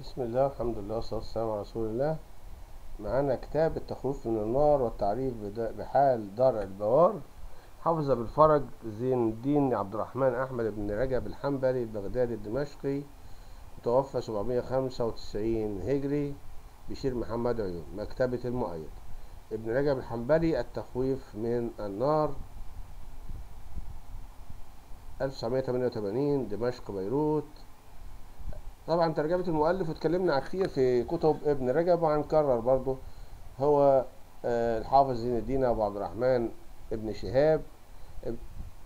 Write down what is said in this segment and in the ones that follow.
بسم الله والحمد لله والصلاة والسلام على رسول الله. معانا كتاب التخويف من النار والتعريف بحال درء البوار. حافظ أبي الفرج زين الدين عبد الرحمن أحمد بن رجب الحنبلي البغدادي الدمشقي، متوفى 795 هجري، بشير محمد عيون، مكتبة المؤيد. ابن رجب الحنبلي التخويف من النار، 1988، دمشق بيروت. طبعا ترجمة المؤلف واتكلمنا كتير في كتب ابن رجب وهنكرر برضه. هو الحافظ زين الدين أبو عبد الرحمن ابن شهاب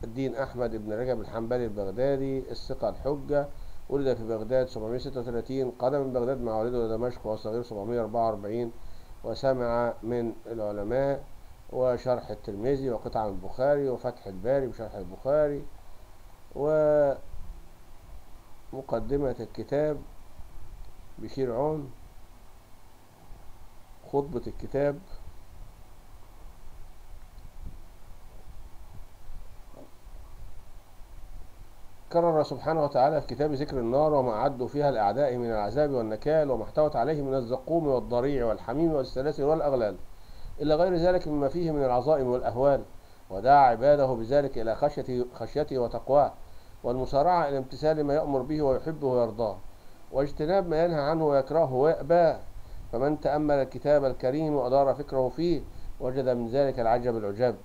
الدين أحمد ابن رجب الحنبلي البغدادي الثقة الحجة. ولد في بغداد 736، قدم من بغداد مع والده إلى دمشق وهو صغير 744، وسمع من العلماء وشرح الترمذي وقطع من البخاري وفتح الباري بشرح البخاري. ومقدمة الكتاب بشير عون. خطبة الكتاب: كرر سبحانه وتعالى في كتاب ذكر النار وما أعدوا فيها الأعداء من العذاب والنكال وما احتوت عليه من الزقوم والضريع والحميم والسلاسل والأغلال إلى غير ذلك مما فيه من العظائم والأهوال، ودعا عباده بذلك إلى خشيته وتقواه، والمسارعة إلى امتثال ما يأمر به ويحبه ويرضاه، واجتناب ما ينهى عنه ويكرهه ويأباه. فمن تأمل الكتاب الكريم وأدار فكره فيه وجد من ذلك العجب العجاب.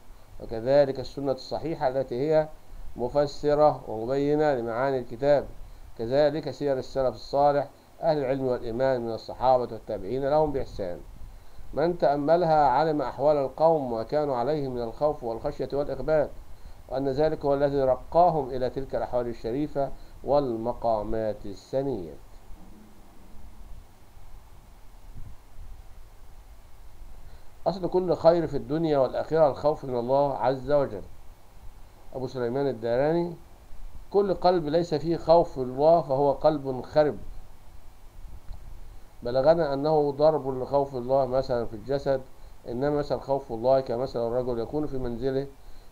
وكذلك السنة الصحيحة التي هي مفسرة ومبينة لمعاني الكتاب، كذلك سير السلف الصالح أهل العلم والإيمان من الصحابة والتابعين لهم بإحسان. من تأملها علم أحوال القوم وما كانوا عليه من الخوف والخشية والإخبات، وأن ذلك هو الذي رقاهم إلى تلك الأحوال الشريفة والمقامات السنية. أصل كل خير في الدنيا والآخرة الخوف من الله عز وجل. أبو سليمان الداراني: كل قلب ليس فيه خوف الله فهو قلب خرب. بلغنا أنه ضرب لخوف الله مثلا في الجسد، إنما مثل خوف الله كمثل الرجل يكون في منزله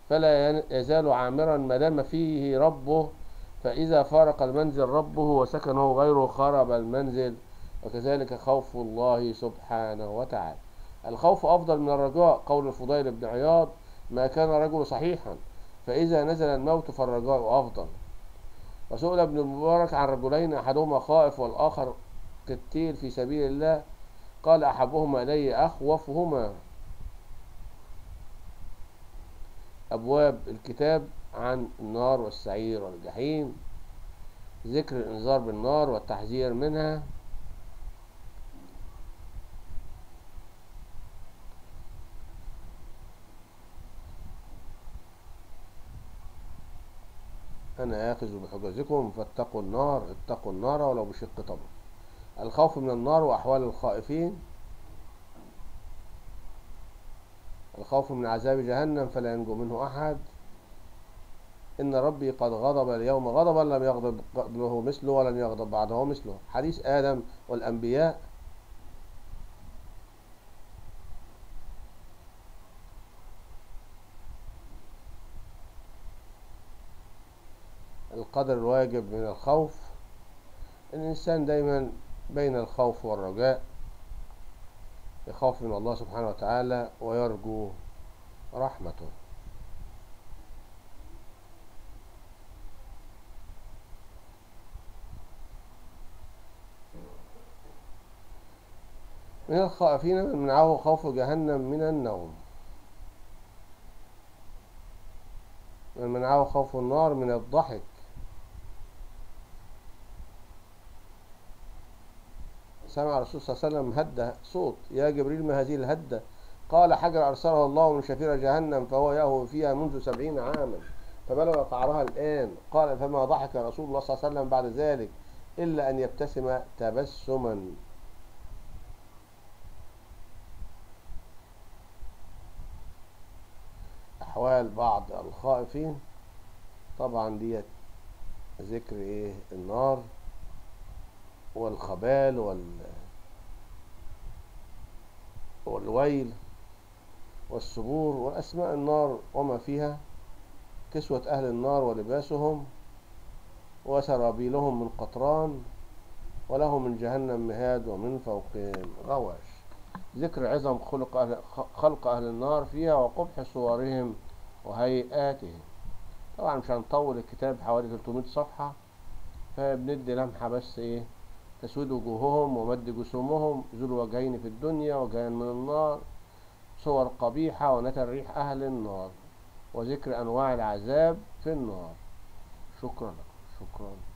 فلا يزال عامرا ما دام فيه ربه، فإذا فارق المنزل ربه وسكنه غيره خرب المنزل. وكذلك خوف الله سبحانه وتعالى. الخوف أفضل من الرجاء، قول الفضيل بن عياض: ما كان رجل صحيحا فإذا نزل الموت فالرجاء أفضل. وسئل ابن المبارك عن رجلين أحدهما خائف والآخر قتيل في سبيل الله، قال: أحبهما إلي أخوفهما. أبواب الكتاب عن النار والسعير والجحيم، ذكر الإنذار بالنار والتحذير منها. أنا آخذ بحجزكم فاتقوا النار، اتقوا النار ولو بشق تمر. الخوف من النار وأحوال الخائفين. الخوف من عذاب جهنم فلا ينجو منه أحد. إن ربي قد غضب اليوم غضبا لم يغضب قبله مثله ولن يغضب بعده مثله، حديث آدم والأنبياء. القدر الواجب من الخوف. الإنسان دايما بين الخوف والرجاء، يخاف من الله سبحانه وتعالى ويرجو رحمته. من الخائفين من منعه خوف جهنم من النوم، من منعه خوف النار من الضحك. سمع الرسول صلى الله عليه وسلم هدة صوت: يا جبريل ما هذه الهدة؟ قال: حجر أرسله الله من شفير جهنم فهو يهوي فيها منذ 70 عاما فبلغ قعرها الآن. قال: فما ضحك رسول الله صلى الله عليه وسلم بعد ذلك إلا أن يبتسم تبسما. أحوال بعض الخائفين، طبعا ديت ذكر النار والخبال والويل والسبور وأسماء النار وما فيها، كسوة أهل النار ولباسهم وسرابيلهم من قطران، وله من جهنم مهاد ومن فوقهم غواش. ذكر عظم خلق أهل النار فيها وقبح صورهم وهيئاتهم. طبعا مش هنطول الكتاب، حوالي 300 صفحة، فبندي لمحة بس ايه: تسويد وجوههم ومد جسومهم، ذو الوجهين في الدنيا وجهين من النار، صور قبيحة ونتن ريح أهل النار، وذكر أنواع العذاب في النار. شكرا. شكرا.